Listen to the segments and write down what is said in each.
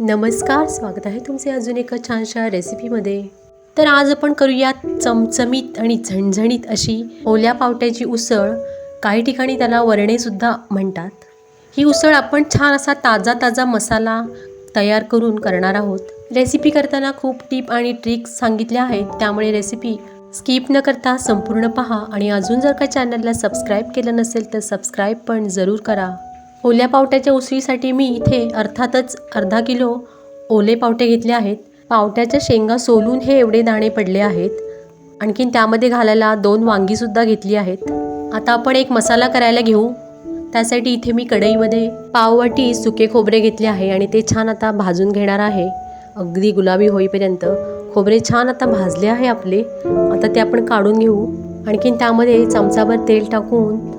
नमस्कार, स्वागत आहे तुमचे अजून एका छानशा रेसिपीमध्ये। तर आज आपण करूयात चमचमीत आणि झणझणीत अशी ओल्या पावट्याची उसळ। काही ठिकाणी त्याला वरणे सुद्धा म्हणतात। ही उसळ आपण छान असा ताजा मसाला तयार करून करणार आहोत। रेसिपी करताना खूप टिप आणि ट्रिक्स सांगितल्या आहेत, त्यामुळे रेसिपी स्किप न करता संपूर्ण पहा। आणि अजून जर का चॅनलला सबस्क्राइब केलं नसेल तर सबस्क्राइब पण जरूर करा। ओल्या पावट्याच्या उसळीसाठी मी इथे अर्थातच अर्धा किलो ओले पावटे घेतले आहेत। पावट्याच्या शेंगा सोलून हे एवढे दाणे पडले आहेत। आणखीन त्यामध्ये घालायला 2 वांगी सुद्धा घेतली आहेत। आता आपण एक मसाला करायला घेऊ। त्यासाठी इथे मी कढईमध्ये पाववाटी सुके खोबरे घेतले आहे आणि ते छान आता भाजून घेणार आहे, अगदी गुलाबी होईपर्यंत। खोबरे छान आता भाजले आहे आपले। आता ते आपण काढून घेऊ। आणखीन त्यामध्ये चमचाभर तेल टाकून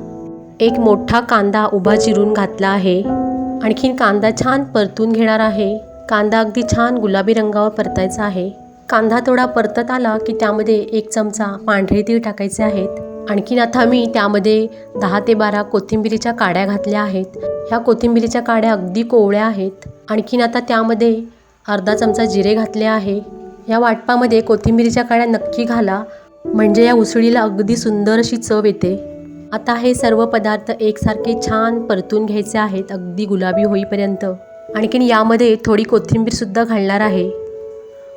एक मोठा कांदा उभा चिरून घातला आहे। आणखीन कांदा छान परतून घेणार आहे। कांदा अगदी छान गुलाबी रंगावर परतायचा आहे। कांदा थोडा परतत आला की त्यामध्ये 1 चमचा पांढरे तीळ टाकायचे आहेत। आणखीन आता मी त्यामध्ये 10 ते 12 कोथिंबीरीच्या काड्या घातल्या आहेत। ह्या कोथिंबीरीच्या काड्या अगदी कोवळ्या आहेत। आणखीन आता त्यामध्ये अर्धा चमचा जिरे घातले आहे। या वाटपामध्ये कोथिंबीरीच्या काड्या नक्की घाला, म्हणजे या उसळीला अगदी सुंदर अशी चव येते। आता हे सर्व पदार्थ एकसारखे छान परतून घ्यायचे आहेत, अगदी गुलाबी होईपर्यंत। आणखीन यामध्ये थोडी कोथिंबीर सुद्धा घालणार आहे।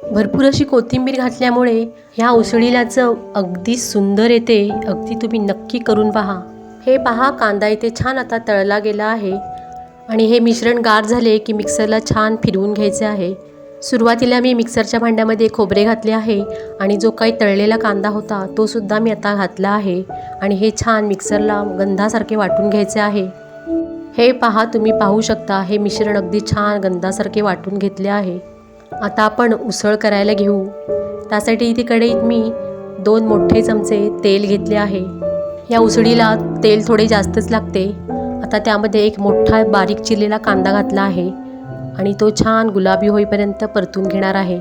भरपूर अशी कोथिंबीर घातल्यामुळे ह्या उसळीला चव अगदी सुंदर येते। अगदी तुम्ही नक्की करून पहा। हे पहा, कांदा इथे छान आता तळला गेला आहे। आणि हे मिश्रण गार झाले की मिक्सरला छान फिरवून घ्यायचे आहे। सुरुवातीला मी मिक्सरच्या भांड्यामध्ये खोबरे घातले आहे आणि जो काही तळलेला कांदा होता तो सुद्धा मी आता घातला आहे। आणि हे छान मिक्सरला गंधासारखे वाटून घ्यायचे आहे। हे पहा, तुम्ही पाहू शकता हे मिश्रण अगदी छान गंधासारखे वाटून घेतले आहे। आता आपण उसळ करायला घेऊ। त्यासाठी इथे कढईत मी 2 मोठे चमचे तेल घेतले आहे। या उसळीला तेल थोडे जास्तच लागते। आता त्यामध्ये एक मोठा बारीक चिरलेला कांदा घातला आहे आणि तो छान गुलाबी होईपर्यंत परतून घेणार आहे।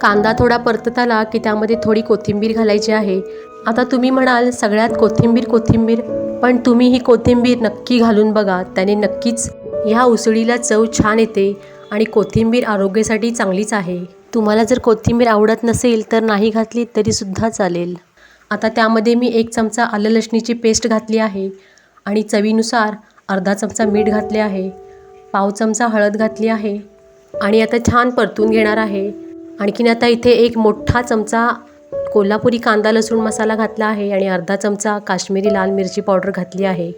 कांदा थोडा परतत आला की त्यामध्ये थोडी कोथिंबीर घालायची आहे। आता तुम्ही म्हणाल सगळ्यात कोथिंबीर, पण तुम्ही ही कोथिंबीर नक्की घालून बघा, त्याने नक्कीच ह्या उसळीला चव छान येते। आणि कोथिंबीर आरोग्यासाठी चांगलीच आहे। तुम्हाला जर कोथिंबीर आवडत नसेल तर नाही घातली तरी सुद्धा चालेल। आता त्यामध्ये मी 1 चमचा आलं लसणीची पेस्ट घातली आहे आणि चवीनुसार अर्धा चमचा मीठ घातले आहे। पाव चमचा हळद घातली आहे आणि आता छान परतून घेणार आहे। आणखीन आता इथे 1 मोठा चमचा कोल्हापुरी कांदा लसूण मसाला घातला आहे आणि अर्धा चमचा काश्मीरी लाल मिरची पावडर घातली आहे।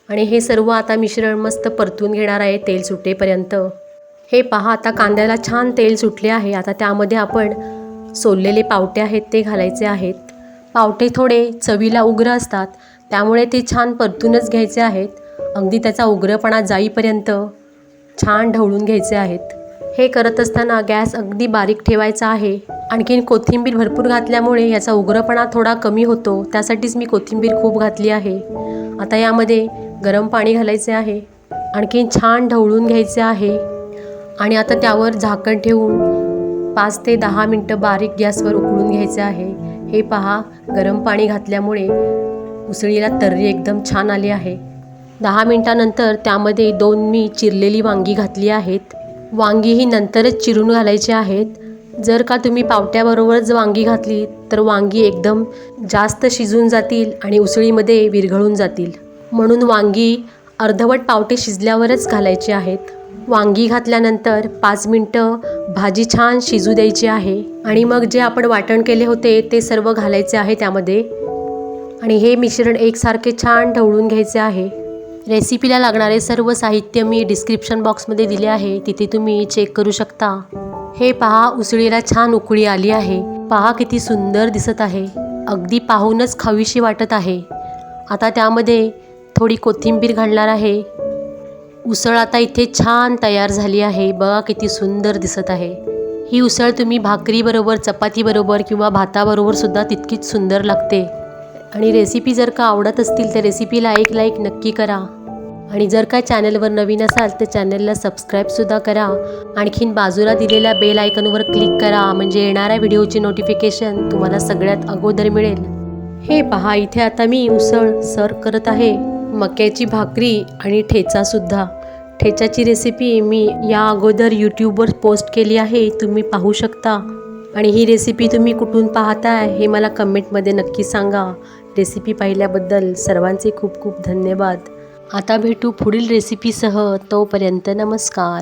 आणि हे सर्व आता मिश्रण मस्त परतून घेणार आहे तेल सुटेपर्यंत। हे पहा, आता कांद्याला छान तेल सुटले आहे। आता त्यामध्ये आपण सोललेले पावटे आहेत ते घालायचे आहेत। पावटे थोडे चवीला उग्र असतात, त्यामुळे ते छान परतूनच घ्यायचे आहेत। अगदी त्याचा उग्रपणा जाईपर्यंत छान ढवळून घ्यायचे आहेत। हे करत असताना गॅस अगदी बारीक ठेवायचा आहे। आणखीन कोथिंबीर भरपूर घातल्यामुळे याचा उग्रपणा थोडा कमी होतो, त्यासाठीच मी कोथिंबीर खूप घातली आहे। आता यामध्ये गरम पाणी घालायचे आहे। आणखीन छान ढवळून घ्यायचे आहे आणि आता त्यावर झाकण ठेवून 5 ते 10 मिनटं बारीक गॅसवर उकळून घ्यायचे आहे। हे पहा, गरम पाणी घातल्यामुळे उसळीला तर्री एकदम छान आली आहे। 10 मिनटानंतर त्यामध्ये 2 मी चिरलेली वांगी घातली आहेत। वांगी ही नंतरच चिरून घालायची आहेत। जर का तुम्ही पावट्याबरोबरच वांगी घातली तर वांगी एकदम जास्त शिजून जातील आणि उसळीमध्ये विरघळून जातील, म्हणून वांगी अर्धवट पावटे शिजल्यावरच घालायची आहेत। वांगी घातल्यानंतर 5 मिनटं भाजी छान शिजू द्यायची आहे आणि मग जे आपण वाटण केले होते ते सर्व घालायचे आहे त्यामध्ये। आणि हे मिश्रण एकसारखे छान ढवळून घ्यायचे आहे। रेसिपीला लागणारे सर्व साहित्य मी डिस्क्रिप्शन बॉक्समध्ये दिले आहे, तिथे तुम्ही चेक करू शकता। हे पहा, उसळीला छान उकळी आली आहे। पहा किती सुंदर दिसत आहे, अगदी पाहूनच खावीशी वाटत आहे। आता त्यामध्ये थोडी कोथिंबीर घालणार आहे। उसळ आता इथे छान तयार झाली आहे, बघा किती सुंदर दिसत आहे। ही उसळ तुम्ही भाकरीबरोबर, चपातीबरोबर किंवा भाताबरोबर सुद्धा तितकीच सुंदर लागते। आणि रेसिपी जर का आवडत असतील तर रेसिपीला एक लाईक नक्की करा। आणि जर का चॅनलवर नवीन असाल तर चॅनलला सबस्क्राईबसुद्धा करा। आणखीन बाजूला दिलेल्या बेल आयकॉनवर क्लिक करा, म्हणजे येणाऱ्या व्हिडिओची नोटिफिकेशन तुम्हाला सगळ्यात अगोदर मिळेल। हे पहा, इथे आता मी उसळ सर्व करत आहे। मक्याची भाकरी आणि ठेचासुद्धा। ठेच्याची रेसिपी मी या अगोदर यूट्यूबवर पोस्ट केली आहे, तुम्ही पाहू शकता. आणि ही रेसिपी तुम्ही कुठून पाहताय हे मला कमेंटमध्ये नक्की सांगा. रेसिपी पाहिल्याबद्दल सर्वांचे खूप खूप धन्यवाद. आता भेटू पुढील रेसिपीसह. तोपर्यंत नमस्कार.